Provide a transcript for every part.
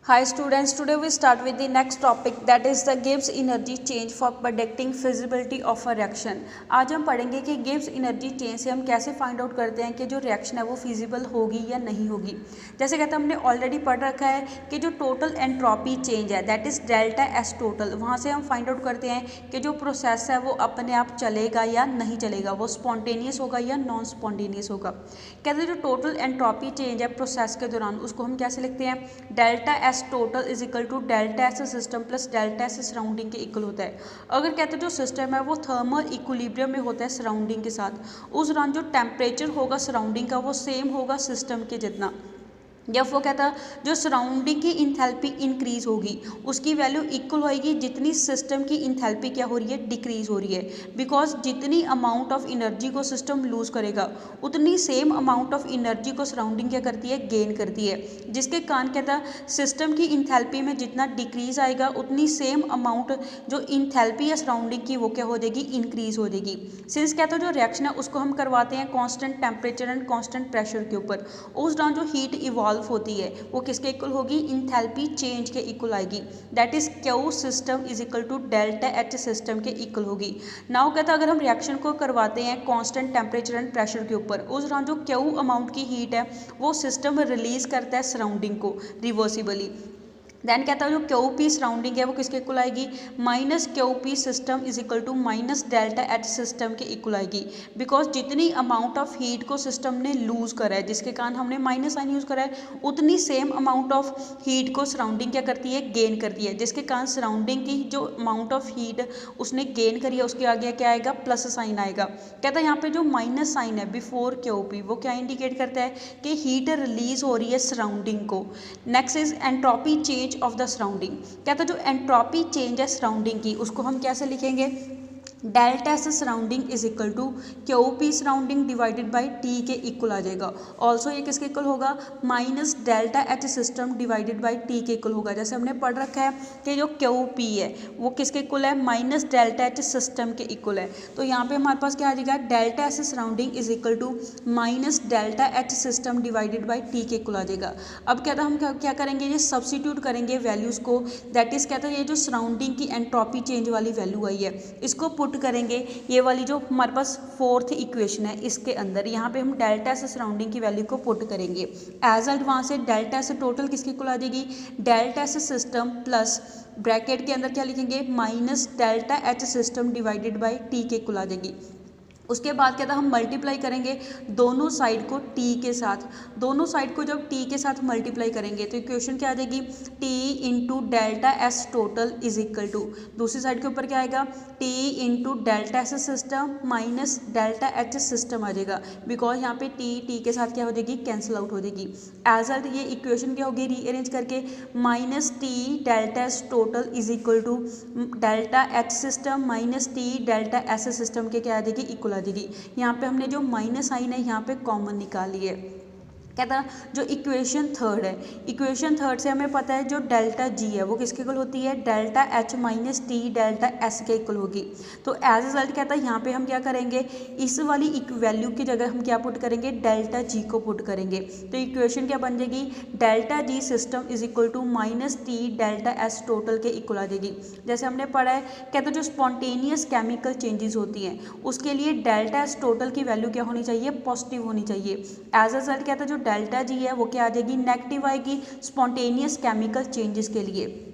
Hi students, today we start with the next topic that is the Gibbs energy change for predicting feasibility of a reaction। आज हम पढ़ेंगे कि Gibbs energy change से हम कैसे find out करते हैं कि जो रिएक्शन है वो फिजिबल होगी या नहीं होगी। जैसे कहते हैं हमने ऑलरेडी पढ़ रखा है कि जो टोटल एंट्रोपी चेंज है that is delta S total, वहाँ से हम फाइंड आउट करते हैं कि जो प्रोसेस है वो अपने आप चलेगा या नहीं चलेगा, वो स्पॉन्टेनियस होगा या नॉन स्पॉन्टेनियस होगा। कहते हैं जो टोटल एंट्रोपी चेंज है प्रोसेस के दौरान उसको हम कैसे लिखते हैं, delta S total is equal to delta S system plus delta S surrounding के इक्वल होता है। अगर कहते हैं जो सिस्टम है वो थर्मल इक्विलिब्रियम में होता है सराउंडिंग के साथ, उस दौरान जो टेम्परेचर होगा सराउंडिंग का वो सेम होगा सिस्टम के जितना। जब वो कहता है जो सराउंडिंग की इंथैल्पी इंक्रीज होगी उसकी वैल्यू इक्वल होएगी जितनी सिस्टम की इंथैल्पी क्या हो रही है, डिक्रीज हो रही है। बिकॉज जितनी अमाउंट ऑफ एनर्जी को सिस्टम लूज करेगा उतनी सेम अमाउंट ऑफ एनर्जी को सराउंडिंग क्या करती है, गेन करती है। जिसके कारण कहता है सिस्टम की इंथैल्पी में जितना डिक्रीज आएगा उतनी सेम अमाउंट जो इंथैल्पी है सराउंडिंग की वो क्या हो जाएगी, इंक्रीज हो जाएगी। सिंस कहता है जो रिएक्शन है उसको हम करवाते हैं constant temperature and constant pressure के ऊपर, उस दौरान जो हीट इवॉल्व होती है वो किसके इक्वल होगी, इंथैल्पी चेंज के इक्वल आएगी। That is Q system is equal to delta H system के इक्वल होगी। नाउ कहता है अगर हम रिएक्शन को करवाते हैं कांस्टेंट टेम्परेचर एंड प्रेशर के ऊपर, उस दौरान जो क्यू अमाउंट की हीट है वो सिस्टम रिलीज करता है सराउंडिंग को रिवर्सिबली। देन कहता है जो क्यू पी सराउंडिंग है वो किसके इक्वल आएगी, minus Q P system is equal to minus delta H system के इक्वल आएगी। बिकॉज जितनी अमाउंट ऑफ हीट को सिस्टम ने लूज करा है जिसके कारण हमने माइनस साइन यूज करा है उतनी सेम अमाउंट ऑफ हीट को सराउंडिंग क्या करती है, गेन करती है। जिसके कारण सराउंडिंग की जो अमाउंट ऑफ हीट उसने गेन करी है उसके आगे क्या आएगा, प्लस साइन आएगा। कहता है यहाँ पे जो माइनस साइन है बिफोर क्यू पी वो क्या इंडिकेट करता है कि हीट रिलीज हो रही है सराउंडिंग को। Next is entropy change of the surrounding. कहता है जो एंट्रोपी चेंज है सराउंडिंग की उसको हम कैसे लिखेंगे, delta S surrounding is equal to Q P surrounding divided by T के इक्वल आ जाएगा। ऑल्सो ये किसके इक्वल होगा, minus delta H system divided by T के इक्वल होगा। जैसे हमने पढ़ रखा है कि जो क्यू पी है वो किसके इक्वल है, माइनस डेल्टा एच सिस्टम के इक्वल है। तो यहाँ पे हमारे पास क्या आ जाएगा, delta S surrounding is equal to minus delta H system divided by T के इक्वल आ जाएगा। अब कहता हम क्या करेंगे, ये सब्सिट्यूट करेंगे वैल्यूज़ को। दैट इज कहता है ये जो सराउंडिंग की एंट्रोपी चेंज वाली वैल्यू आई है इसको पुट करेंगे ये वाली जो हमारे पास फोर्थ इक्वेशन है इसके अंदर। यहाँ पे हम डेल्टा से सराउंडिंग की वैल्यू को पुट करेंगे एज अल्ट, वहाँ से डेल्टा से टोटल किसके इक्वल आ जाएगी, डेल्टा से सिस्टम प्लस ब्रैकेट के अंदर क्या लिखेंगे, minus delta H system divided by T के इक्वल आ जाएगी। उसके बाद क्या था हम मल्टीप्लाई करेंगे दोनों साइड को t के साथ। दोनों साइड को जब t के साथ मल्टीप्लाई करेंगे तो इक्वेशन क्या आ जाएगी, t into delta S total is equal to, दूसरी साइड के ऊपर क्या आएगा, t into delta S system minus delta H system आ जाएगा। बिकॉज यहाँ पे t के साथ क्या हो जाएगी, कैंसिल आउट हो जाएगी। एज अल्ट ये इक्वेशन क्या होगी, रीअरेंज करके minus T delta S total is equal to delta H system minus T delta S system के क्या आ जाएगी, इक्वल देगी। यहाँ पे हमने जो माइनस साइन है यहाँ पे कॉमन निकाली है। कहता जो इक्वेशन थर्ड है, इक्वेशन थर्ड से हमें पता है जो डेल्टा जी है वो किसके इक्वल होती है, delta H minus T delta S के इक्वल होगी। तो एज रिजल्ट कहता है यहाँ पे हम क्या करेंगे, इस वाली वैल्यू की जगह हम क्या पुट करेंगे, डेल्टा जी को पुट करेंगे। तो इक्वेशन क्या बन जाएगी, delta G system is equal to minus T delta S total के इक्वल आ जाएगी। जैसे हमने पढ़ा है कहता जो स्पॉन्टेनियस केमिकल चेंजेस होती हैं उसके लिए डेल्टा एस टोटल की वैल्यू क्या होनी चाहिए, पॉजिटिव होनी चाहिए। एज रिजल्ट कहता है जो डेल्टा जी है वो क्या आ जाएगी, नेगेटिव आएगी स्पॉन्टेनियस केमिकल चेंजेस के लिए।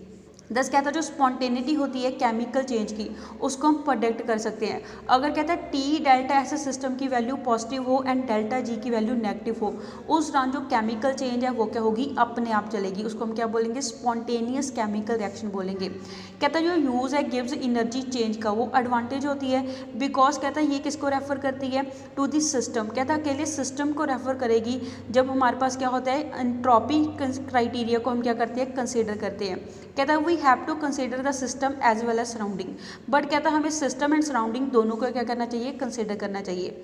दस कहता है जो स्पॉन्टेनिटी होती है केमिकल चेंज की उसको हम प्रेडिक्ट कर सकते हैं। अगर कहता है टी डेल्टा एस सिस्टम की वैल्यू पॉजिटिव हो एंड डेल्टा जी की वैल्यू नेगेटिव हो, उस दौरान जो केमिकल चेंज है वो क्या होगी, अपने आप चलेगी। उसको हम क्या बोलेंगे, स्पॉन्टेनियस केमिकल रिएक्शन बोलेंगे। कहता है जो यूज़ है गिव्स एनर्जी चेंज का वो एडवांटेज होती है बिकॉज कहता है ये किसको रेफर करती है, टू द सिस्टम। कहता है अकेले सिस्टम को रेफर करेगी जब हमारे पास क्या होता है, एंट्रोपी क्राइटेरिया को हम क्या करते हैं, कंसिडर करते हैं। कहता है we have to consider the system as well as surrounding, but कहता है हमें सिस्टम एंड सराउंडिंग दोनों को क्या करना चाहिए, कंसिडर करना चाहिए।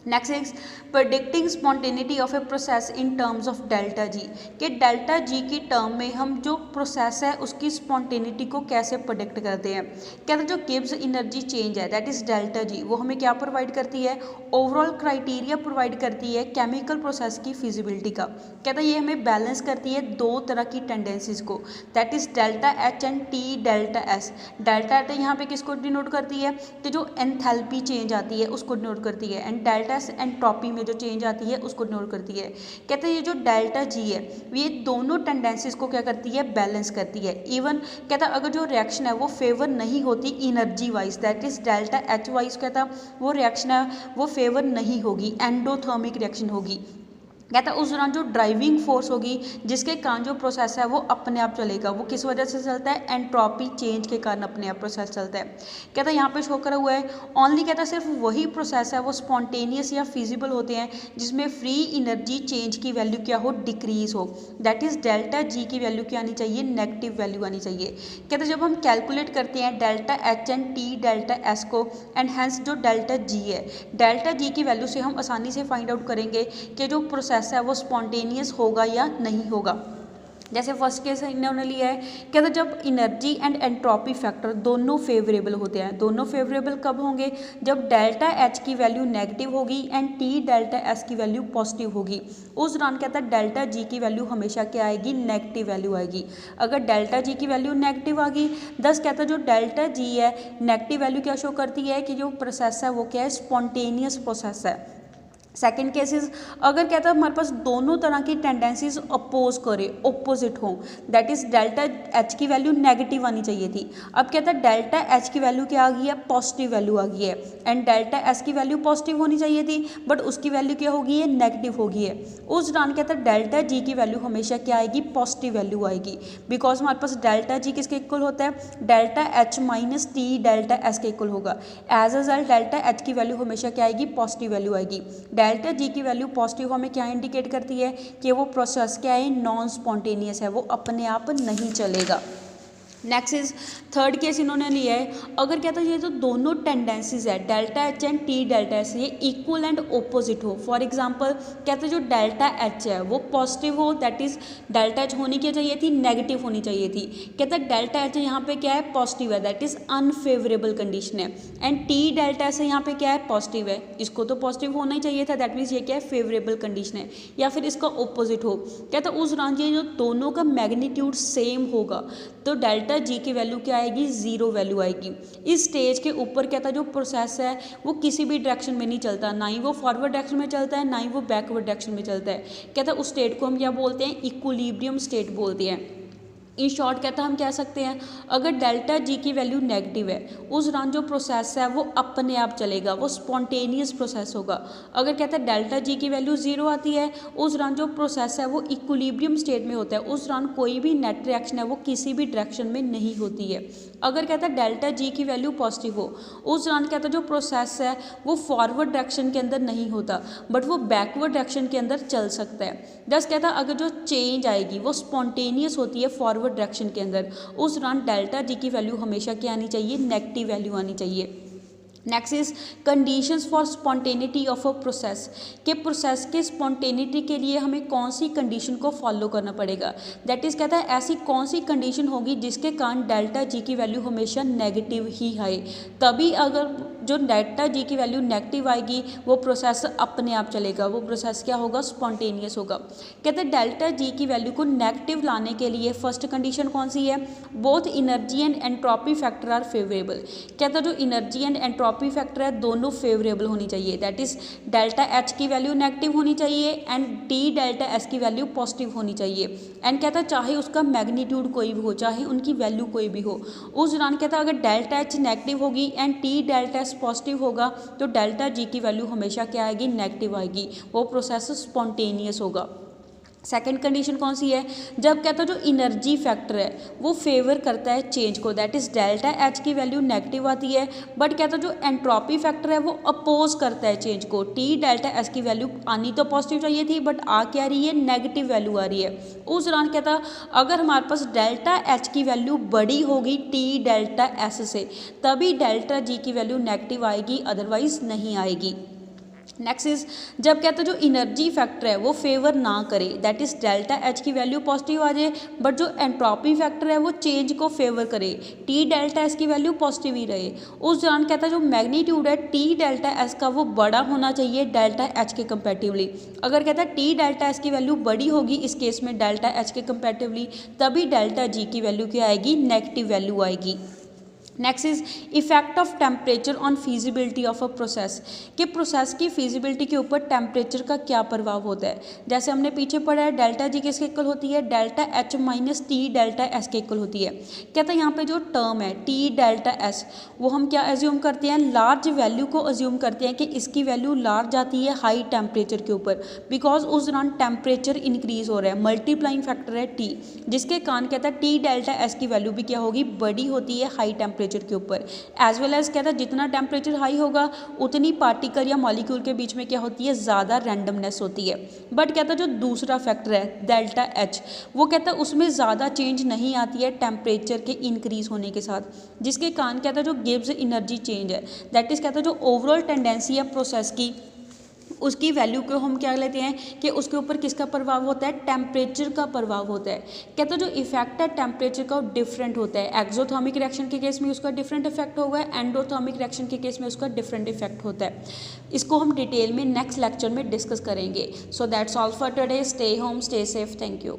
Next is predicting spontaneity of a process in terms of delta G, कि डेल्टा जी की टर्म में हम जो प्रोसेस है उसकी स्पॉन्टेनिटी को कैसे प्रेडिक्ट करते हैं। कहते हैं जो गिब्स एनर्जी चेंज है दैट इज़ डेल्टा जी, वो हमें क्या प्रोवाइड करती है, ओवरऑल क्राइटेरिया प्रोवाइड करती है केमिकल प्रोसेस की फिजिबिलिटी का। कहता है ये हमें बैलेंस करती है दो तरह की टेंडेंसीज को, that is delta H and T delta S. Delta H यहाँ पे किसको डिनोट करती है, कि जो एंथैल्पी चेंज आती है उसको डिनोट करती है, एंड डेल्टा एंट्रोपी में जो चेंज आती है उसको नोट करती है। कहते हैं ये जो डेल्टा जी है ये दोनों टेंडेंसीज को क्या करती है, बैलेंस करती है। इवन कहता है अगर जो रिएक्शन है वो फेवर नहीं होती energy wise, that is delta H wise, कहता वो रिएक्शन है वो फेवर नहीं होगी, एंडोथर्मिक रिएक्शन होगी। कहता है उस दौरान जो ड्राइविंग फोर्स होगी जिसके कारण जो प्रोसेस है वो अपने आप चलेगा, वो किस वजह से चलता है, एंट्रोपी चेंज के कारण अपने आप प्रोसेस चलता है। कहता है यहाँ पे शो करा हुआ है ओनली, कहता है सिर्फ वही प्रोसेस है वो स्पॉन्टेनियस या फिजिबल होते हैं जिसमें फ्री एनर्जी चेंज की वैल्यू क्या हो, डिक्रीज हो, दैट इज डेल्टा जी की वैल्यू क्या आनी चाहिए, नेगेटिव वैल्यू आनी चाहिए। कहते हैं जब हम कैलकुलेट करते हैं delta H and T delta S को, एंड हैंस जो डेल्टा जी है, डेल्टा जी की वैल्यू से हम आसानी से फाइंड आउट करेंगे कि जो प्रोसेस है वो स्पॉन्टेनियस होगा या नहीं होगा। जैसे फर्स्ट केस इन्होंने लिया है, कहते जब एनर्जी एंड एंट्रोपी फैक्टर दोनों फेवरेबल होते हैं, दोनों फेवरेबल कब होंगे, जब डेल्टा एच की वैल्यू नेगेटिव होगी एंड टी डेल्टा एस की वैल्यू पॉजिटिव होगी। उस दौरान कहता है डेल्टा जी की वैल्यू हमेशा क्या आएगी, नेगेटिव वैल्यू आएगी। अगर डेल्टा जी की वैल्यू नेगेटिव आ गई, दस कहता है जो डेल्टा जी है नेगेटिव वैल्यू क्या शो करती है, कि जो प्रोसेस है वो क्या है, स्पॉन्टेनियस प्रोसेस है। सेकेंड केसेस अगर कहता है हमारे पास दोनों तरह की टेंडेंसीज अपोज करे, ओपोजिट हो, दैट इज डेल्टा एच की वैल्यू नेगेटिव आनी चाहिए थी। अब कहता है डेल्टा एच की वैल्यू क्या आ गई है, पॉजिटिव वैल्यू आ गई है, एंड डेल्टा एस की वैल्यू पॉजिटिव होनी चाहिए थी बट उसकी वैल्यू क्या होगी है, नेगेटिव होगी है। उस दौरान कहता है डेल्टा जी की वैल्यू हमेशा क्या आएगी, पॉजिटिव वैल्यू आएगी, बिकॉज हमारे पास डेल्टा जी किसके इक्वल होता है, delta H minus T delta S के इक्वल होगा। As a result delta H की वैल्यू हमेशा क्या आएगी, पॉजिटिव वैल्यू आएगी। डेल्टा जी की वैल्यू पॉजिटिव हमें क्या इंडिकेट करती है, कि वो प्रोसेस क्या है, नॉन स्पॉन्टेनियस है, वो अपने आप नहीं चलेगा। नेक्स्ट इज थर्ड केस इन्होंने लिया है, अगर कहता है ये जो दोनों टेंडेंसीज है delta H and T delta H ये इक्वल एंड ओपोजिट हो। फॉर एग्जांपल कहते हैं जो डेल्टा एच है वो पॉजिटिव हो, दैट इज डेल्टा एच होनी क्या चाहिए थी, नेगेटिव होनी चाहिए थी। कहता है डेल्टा एच यहाँ पे क्या है, पॉजिटिव है, दैट इज अनफेवरेबल कंडीशन है, एंड टी डेल्टा एच यहाँ पे क्या है, पॉजिटिव है, इसको तो पॉजिटिव होना ही चाहिए था, दैट मीन्स ये क्या है, फेवरेबल कंडीशन है, या फिर इसका ओपोजिट हो। कहता है उस दौरान ये जो दोनों का मैग्नीट्यूड सेम होगा तो डेल्टा जी की वैल्यू क्या आएगी, जीरो वैल्यू आएगी। इस स्टेज के ऊपर कहता है जो प्रोसेस है वो किसी भी डायरेक्शन में नहीं चलता, ना ही वो फॉरवर्ड डायरेक्शन में चलता है ना ही वो बैकवर्ड डायरेक्शन में चलता है। कहता है उस स्टेट को हम क्या बोलते हैं, इक्विलिब्रियम स्टेट बोलते हैं। इन शॉर्ट कहता हम कह सकते हैं अगर डेल्टा जी की वैल्यू नेगेटिव है उस दौरान जो प्रोसेस है वो अपने आप चलेगा, वो स्पॉन्टेनियस प्रोसेस होगा। अगर कहता है डेल्टा जी की वैल्यू जीरो आती है उस दौरान जो प्रोसेस है वो इक्विलिब्रियम स्टेट में होता है, उस दौरान कोई भी नेट रिएक्शन है वो किसी भी डायरेक्शन में नहीं होती है। अगर कहता है डेल्टा जी की वैल्यू पॉजिटिव हो उस दौरान कहता है जो प्रोसेस है वो फॉरवर्ड डायरेक्शन के अंदर नहीं होता बट वो बैकवर्ड डायरेक्शन के अंदर चल सकता है। जस कहता है अगर जो चेंज आएगी वो स्पॉन्टेनियस होती है फॉरवर्ड डायरेक्शन के अंदर, उस दौरान डेल्टा जी की वैल्यू हमेशा क्या आनी चाहिए, नेगेटिव वैल्यू आनी चाहिए। Next is conditions for spontaneity of a process, के प्रोसेस के स्पॉन्टेनिटी के लिए हमें कौन सी कंडीशन को फॉलो करना पड़ेगा। दैट इज कहता है ऐसी कौन सी कंडीशन होगी जिसके कारण डेल्टा जी की वैल्यू हमेशा नेगेटिव ही आए, तभी अगर जो डेल्टा जी की वैल्यू नेगेटिव आएगी वो प्रोसेस अपने आप चलेगा, वो प्रोसेस क्या होगा, स्पॉन्टेनियस होगा। कहते हैं डेल्टा जी की वैल्यू को नेगेटिव लाने के लिए फर्स्ट कंडीशन कौन सी है, both energy and entropy factor are favourable. कहता है जो एनर्जी एंड एंट्रोपी फैक्टर है दोनों फेवरेबल होनी चाहिए, दैट इज डेल्टा एच की वैल्यू नेगेटिव होनी चाहिए एंड टी डेल्टा एस की वैल्यू पॉजिटिव होनी चाहिए। एंड कहता है चाहे उसका मैग्नीट्यूड कोई भी हो, चाहे उनकी वैल्यू कोई भी हो, उस दौरान कहता है अगर डेल्टा एच नेगेटिव होगी and T delta S positive होगा तो डेल्टा जी की वैल्यू हमेशा क्या आएगी, नेगेटिव आएगी, वो प्रोसेस स्पॉन्टेनियस होगा। सेकेंड कंडीशन कौन सी है, जब कहता है जो एनर्जी फैक्टर है वो फेवर करता है चेंज को, दैट इज डेल्टा एच की वैल्यू नेगेटिव आती है बट कहता है जो एंट्रोपी फैक्टर है वो अपोज करता है चेंज को, टी डेल्टा एस की वैल्यू आनी तो पॉजिटिव चाहिए थी बट आ क्या रही है, नेगेटिव वैल्यू आ रही है। उस दौरान कहता है अगर हमारे पास डेल्टा एच की वैल्यू बड़ी होगी टी डेल्टा एस से तभी डेल्टा जी की वैल्यू नेगेटिव आएगी, अदरवाइज नहीं आएगी। नेक्स्ट इज जब कहते हैं जो इनर्जी फैक्टर है वो फेवर ना करे, दैट इज डेल्टा एच की वैल्यू पॉजिटिव आ जाए, बट जो एंट्रोपी फैक्टर है वो चेंज को फेवर करे, टी डेल्टा एस की वैल्यू पॉजिटिव ही रहे। उस दौरान कहता है जो मैग्नीट्यूड है टी डेल्टा एस का वो बड़ा होना चाहिए डेल्टा एच के कंपेरेटिवली। अगर कहता है टी डेल्टा एस की वैल्यू बड़ी होगी इस केस में डेल्टा एच के कंपेरेटिवली, तभी डेल्टा जी की वैल्यू क्या आएगी, नेगेटिव वैल्यू आएगी। Next is effect of temperature on feasibility of a process, कि प्रोसेस की फिजिबिलिटी के ऊपर टेम्परेचर का क्या प्रभाव होता है। जैसे हमने पीछे पढ़ा है डेल्टा जी किसके इक्वल होती है, delta H minus T delta S के इक्वल होती है। कहता है यहाँ पे जो टर्म है टी डेल्टा एस वो हम क्या एज्यूम करते हैं, लार्ज वैल्यू को एज्यूम करते हैं कि इसकी वैल्यू लार्ज आती है हाई टेम्परेचर के ऊपर, बिकॉज उस दौरान टेम्परेचर इंक्रीज हो रहा है, मल्टीप्लाइंग फैक्टर है टी, जिसके कारण कहता है टी डेल्टा एस की वैल्यू भी क्या होगी, बड़ी होती है हाई टेम्परेचर के ऊपर। एज वेल एज कहता है जितना टेम्परेचर हाई होगा उतनी पार्टिकल या मॉलिक्यूल के बीच में क्या होती है, ज़्यादा रैंडमनेस होती है। बट कहता है जो दूसरा फैक्टर है डेल्टा एच वो कहता है उसमें ज़्यादा चेंज नहीं आती है टेम्परेचर के इंक्रीज होने के साथ, जिसके कारण कहता है जो गिव्स एनर्जी चेंज है, दैट इज कहता है जो ओवरऑल टेंडेंसी है प्रोसेस की उसकी वैल्यू को हम क्या लेते हैं कि उसके ऊपर किसका प्रभाव होता है, टेम्परेचर का प्रभाव होता है। कहते हैं जो इफेक्ट है टेम्परेचर का वो डिफरेंट होता है, एक्सोथर्मिक रिएक्शन के केस में उसका डिफरेंट इफेक्ट होगा, एंडोथर्मिक रिएक्शन के केस में उसका डिफरेंट इफेक्ट होता है। इसको हम डिटेल में नेक्स्ट लेक्चर में डिस्कस करेंगे। So that's all for today, stay home stay safe, thank you.